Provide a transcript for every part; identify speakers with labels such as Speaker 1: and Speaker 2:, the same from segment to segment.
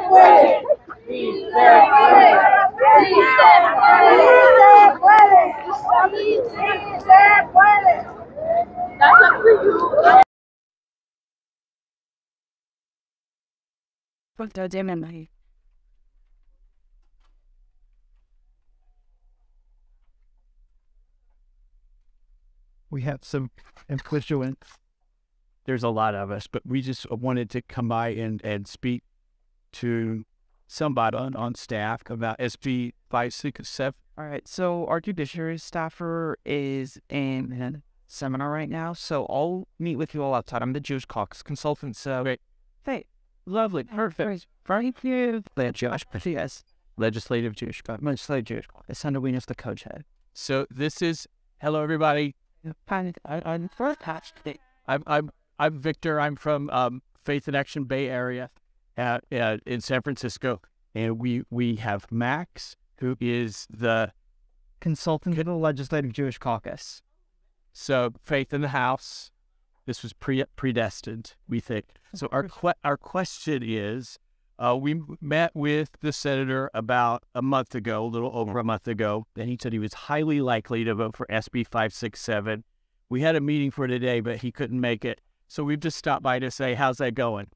Speaker 1: puede. Sí se puede. Sí se puede. Sí se puede. That's up to you.
Speaker 2: We have some constituents. There's a lot of us, but we just wanted to come by and speak to somebody on staff about SB 567.
Speaker 3: All right, so our judiciary staffer is in a seminar right now, so I'll meet with you all outside. I'm the Jewish caucus consultant, so...
Speaker 2: Great.
Speaker 3: Hey, lovely, perfect. Thank you. Yes.
Speaker 2: Legislative Jewish caucus.
Speaker 3: Legislative Jewish caucus. Under Winos, the co-chair.
Speaker 2: So this is, hello everybody.
Speaker 3: I'm
Speaker 2: Victor. I'm from Faith in Action Bay Area in San Francisco. And we have Max, who is the
Speaker 3: consultant to the Legislative Jewish Caucus.
Speaker 2: So Faith in the House. This was predestined, we think. So our question is, we met with the senator about a month ago, a little over a month ago, and he said he was highly likely to vote for SB 567. We had a meeting for today, but he couldn't make it. So we've just stopped by to say, how's that going?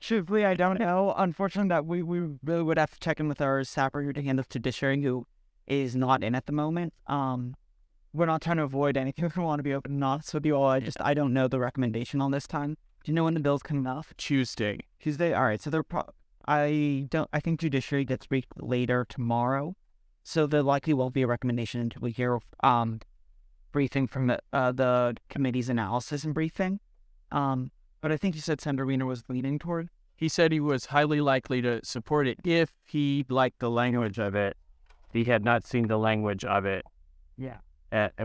Speaker 3: Truthfully, I don't know. Unfortunately, that we really would have to check in with our staffer who to handle judiciary, who is not in at the moment. We're not trying to avoid anything. We want to be open and honest with you all. I don't know the recommendation on this time. Do you know when the bill's coming off?
Speaker 2: Tuesday.
Speaker 3: All right. So I think judiciary gets briefed later tomorrow. So there likely won't be a recommendation until we hear briefing from the committee's analysis and briefing. But I think you said Senator Wiener was leaning toward.
Speaker 2: He said he was highly likely to support it if he liked the language of it. He had not seen the language of it.
Speaker 3: Yeah.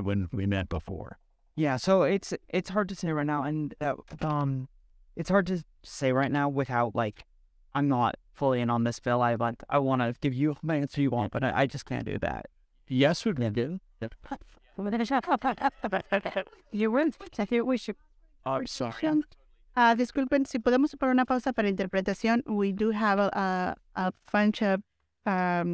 Speaker 2: When we met before.
Speaker 3: Yeah, so it's hard to say right now, and it's hard to say right now without I'm not fully in on this bill. I want to give you my answer you want, but I just can't do that.
Speaker 2: Yes, would be good.
Speaker 1: You will. We should.
Speaker 2: Oh, sorry.
Speaker 1: Disculpen, si podemos hacer una pausa para interpretación. We do have a bunch of a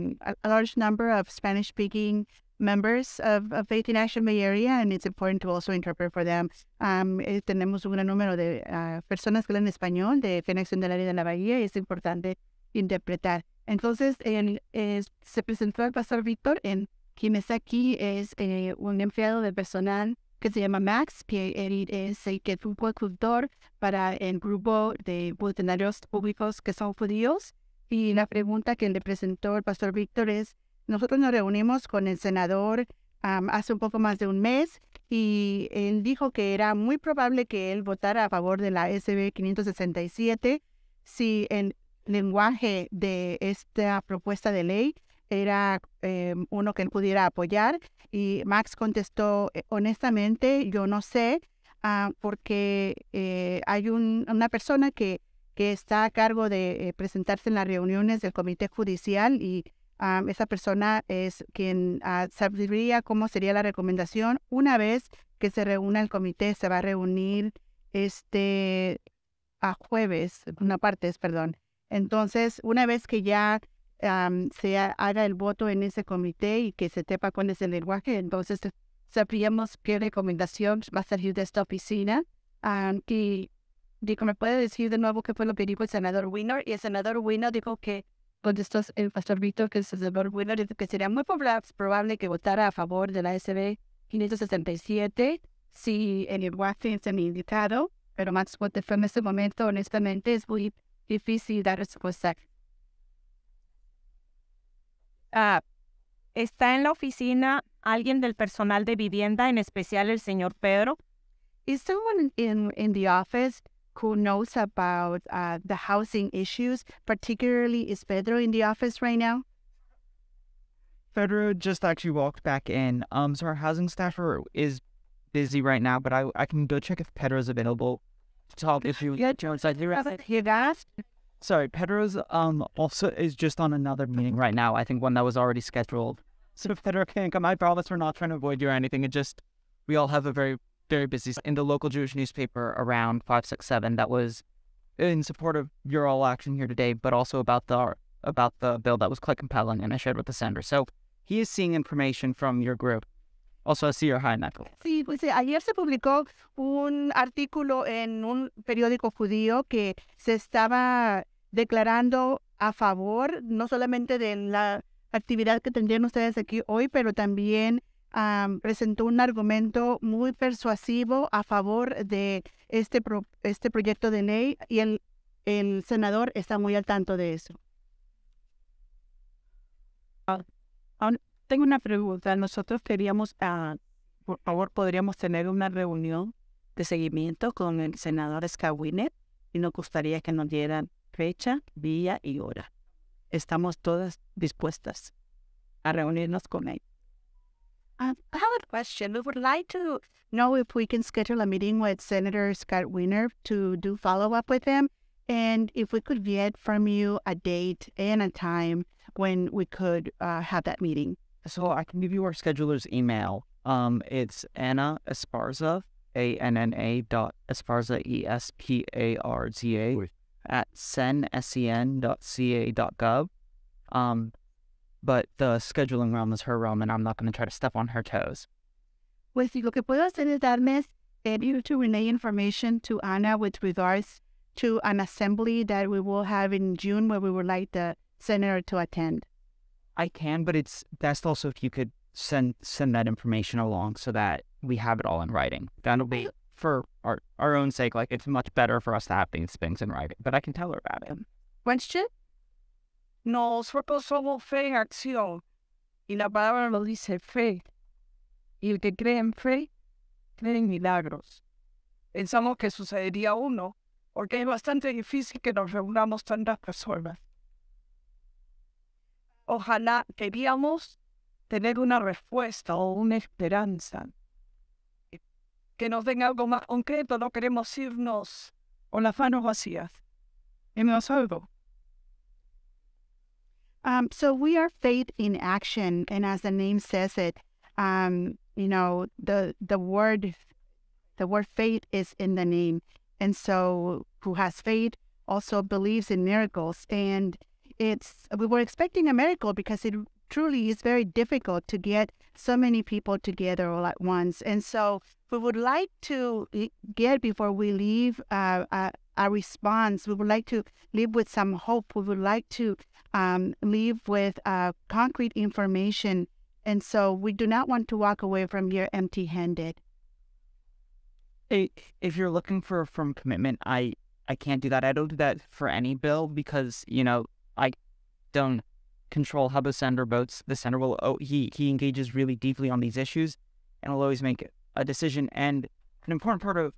Speaker 1: large number of Spanish-speaking members of Faith in Action Bay Area, and it's important to also interpret for them. Tenemos un gran número de personas que hablan español de Fe en Acción del área de la Bahía, y es importante interpretar. Entonces, se presentó el pastor Víctor, quien está aquí es un empleado de personal que se llama Max, que él es el que fue consultor para el grupo de voluntarios públicos que son judíos. Y la pregunta que le presentó el pastor Víctor es: nosotros nos reunimos con el senador hace un poco más de un mes, y él dijo que era muy probable que él votara a favor de la SB 567 si el lenguaje de esta propuesta de ley era uno que él pudiera apoyar. Y Max contestó, honestamente, yo no sé, porque hay una persona que está a cargo de presentarse en las reuniones del comité judicial, y esa persona es quien sabría cómo sería la recomendación. Una vez que se reúna el comité, se va a reunir a jueves, perdón. Entonces, una vez que ya se haga el voto en ese comité y que se sepa cuál es el lenguaje, entonces sabríamos qué recomendación va a salir de esta oficina. Y digo, ¿me puede decir de nuevo qué fue lo que dijo el senador Wiener? Y el senador Wiener dijo que, contestó el pastor Víctor, que el senador Wiener dijo que sería muy probable que votara a favor de la SB 567 si el lenguaje es el indicado, pero más fuerte fue en este momento, honestamente, es muy difícil dar respuesta.
Speaker 4: ¿Está en la oficina alguien del personal de vivienda, en especial el señor Pedro?
Speaker 1: Is someone in the office who knows about the housing issues? Particularly, is Pedro in the office right now?
Speaker 3: Pedro just actually walked back in. So our housing staffer is busy right now, but I can go check if Pedro's available to talk. If you get Jones, I do.
Speaker 1: You guys?
Speaker 3: Sorry, Pedro's also is just on another meeting right now. I think one that was already scheduled. So if Pedro can't come, I promise we're not trying to avoid you or anything. It just, we all have a very, very busy in the local Jewish newspaper around 567 that was in support of your all action here today, but also about the bill that was quite compelling and I shared with the senator. So he is seeing information from your group. Also, I see your high knuckle.
Speaker 1: Sí, pues ayer se publicó un artículo en un periódico judío que se estaba declarando a favor no solamente de la actividad que tendrían ustedes aquí hoy, pero también presentó un argumento muy persuasivo a favor de este proyecto de ley y el senador está muy al tanto de eso.
Speaker 5: Tengo una pregunta. Nosotros queríamos, por favor, podríamos tener una reunión de seguimiento con el senador Scawiner y nos gustaría que nos dieran fecha, día y hora. Estamos todas dispuestas a reunirnos con él.
Speaker 1: I have a question. We would like to know if we can schedule a meeting with Senator Scott Wiener to do follow-up with him, and if we could get from you a date and a time when we could have that meeting.
Speaker 3: So I can give you our scheduler's email. It's Anna Esparza, ANNA.Esparza, ESPARZA, at sen.ca.gov. But the scheduling realm is her realm, and I'm not going to try to step on her toes.
Speaker 1: Pues lo que puedo hacer es darles to relay information to Ana with regards to an assembly that we will have in June where we would like the senator to attend.
Speaker 3: I can, but it's best also if you could send that information along so that we have it all in writing. That'll be, for our own sake, like it's much better for us to have these things in writing. But I can tell her about it.
Speaker 1: Question?
Speaker 5: Nosotros somos fe en acción y la palabra lo dice fe. Y el que cree en fe, cree en milagros. Pensamos que sucedería uno, porque es bastante difícil que nos reunamos tantas personas. Ojalá queríamos tener una respuesta o una esperanza. Que nos den algo más concreto, no queremos irnos con las manos vacías. Queremos algo.
Speaker 1: So we are faith in action, and as the name says it, the word faith is in the name, and so who has faith also believes in miracles. And we were expecting a miracle because it truly is very difficult to get so many people together all at once. And so we would like to get, before we leave, a response. We would like to leave with some hope. We would like to leave with concrete information. And so we do not want to walk away from here empty-handed.
Speaker 3: If you're looking for firm commitment, I can't do that. I don't do that for any bill because, I don't control how the senator votes. The senator will, he engages really deeply on these issues and will always make a decision. And an important part of,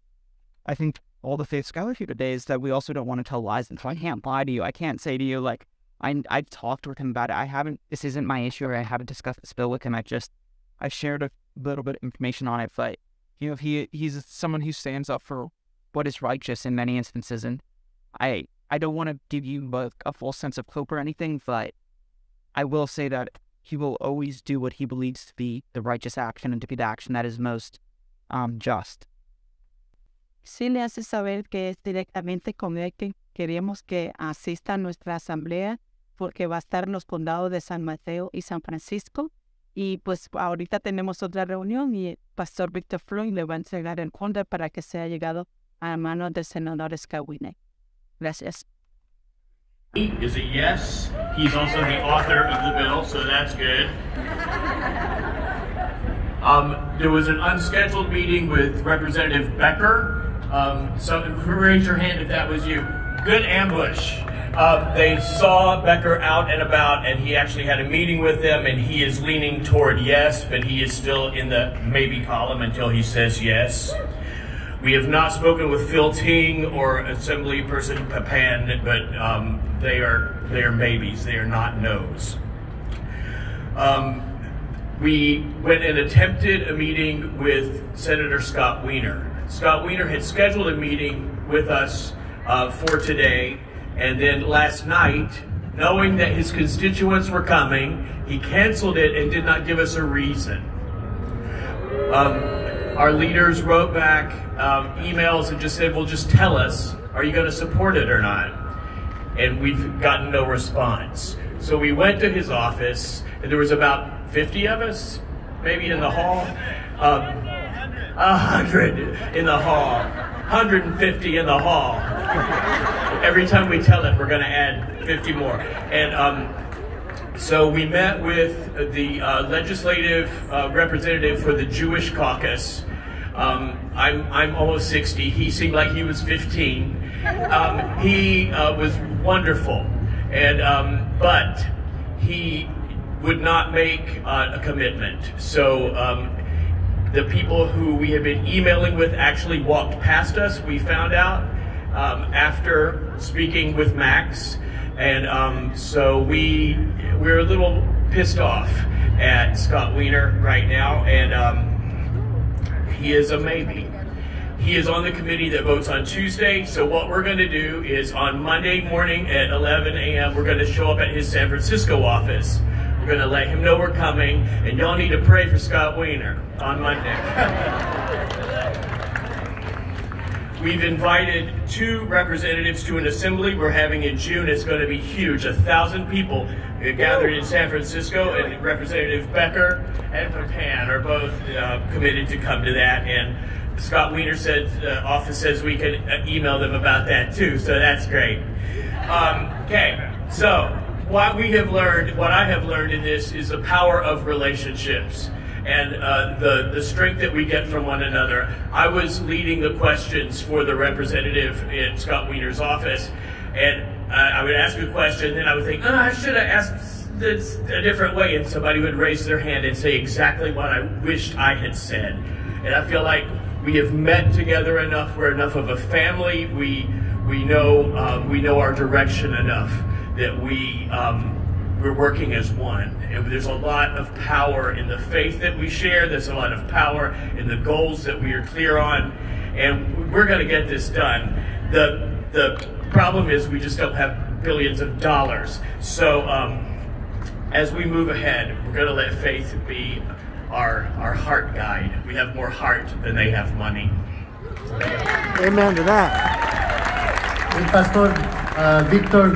Speaker 3: I think, all the faith scholarship today is that we also don't want to tell lies. And so I can't lie to you. I can't say to you, like, I've talked with him about it. This isn't my issue, or I haven't discussed this bill with him. I shared a little bit of information on it, but, he's someone who stands up for what is righteous in many instances. And I don't want to give you a false sense of hope or anything, but I will say that he will always do what he believes to be the righteous action and to be the action that is most just.
Speaker 5: Sí le hace saber que es directamente con él que queremos que asista a nuestra asamblea porque va a estar en los condados de San Mateo y San Francisco. Y pues ahorita tenemos otra reunión y el pastor Víctor Floyd le va a entregar el conde para que sea llegado a manos del senador Scawiner. Gracias.
Speaker 6: Is a yes. He's also the author of the bill, so that's good. There was an unscheduled meeting with Representative Becker. So raise your hand if that was you. Good ambush. They saw Becker out and about, and he actually had a meeting with them, and he is leaning toward yes, but he is still in the maybe column until he says yes. We have not spoken with Phil Ting or Assembly Person Papan, but they are maybes. They are not no's. We went and attempted a meeting with Senator Scott Wiener. Scott Wiener had scheduled a meeting with us for today, and then last night, knowing that his constituents were coming, he canceled it and did not give us a reason. Our leaders wrote back emails and just said, well, just tell us Are you going to support it or not? And we've gotten no response. So we went to his office, and there was about 50 of us, maybe in the hall. 100 in the hall. 150 in the hall. Every time we tell it, we're going to add 50 more. And so we met with the legislative representative for the Jewish caucus. I'm almost 60. He seemed like he was 15. He was wonderful, and but he would not make a commitment. So the people who we had been emailing with actually walked past us, we found out, after speaking with Max. And so we're a little pissed off at Scott Wiener right now, and he is a maybe. He is on the committee that votes on Tuesday, so what we're going to do is on Monday morning at 11 a.m. we're going to show up at his San Francisco office. We're going to let him know we're coming, and y'all need to pray for Scott Wiener on Monday. We've invited 2 representatives to an assembly we're having in June. It's going to be huge. 1,000 people gathered in San Francisco, and Representative Becker and Papan are both committed to come to that. And Scott Wiener said, office says we can email them about that too, so that's great. Okay, so what I have learned in this is the power of relationships and the strength that we get from one another. I was leading the questions for the representative in Scott Wiener's office, and I would ask a question, then I would think, oh, I should have asked this a different way, and somebody would raise their hand and say exactly what I wished I had said. And I feel like we have met together enough. We're enough of a family. We know our direction enough that we're working as one. And there's a lot of power in the faith that we share. There's a lot of power in the goals that we are clear on. And we're going to get this done. The problem is we just don't have billions of dollars. So as we move ahead, we're going to let faith be our heart guide. We have more heart than they have money.
Speaker 7: Amen to that. El pastor Víctor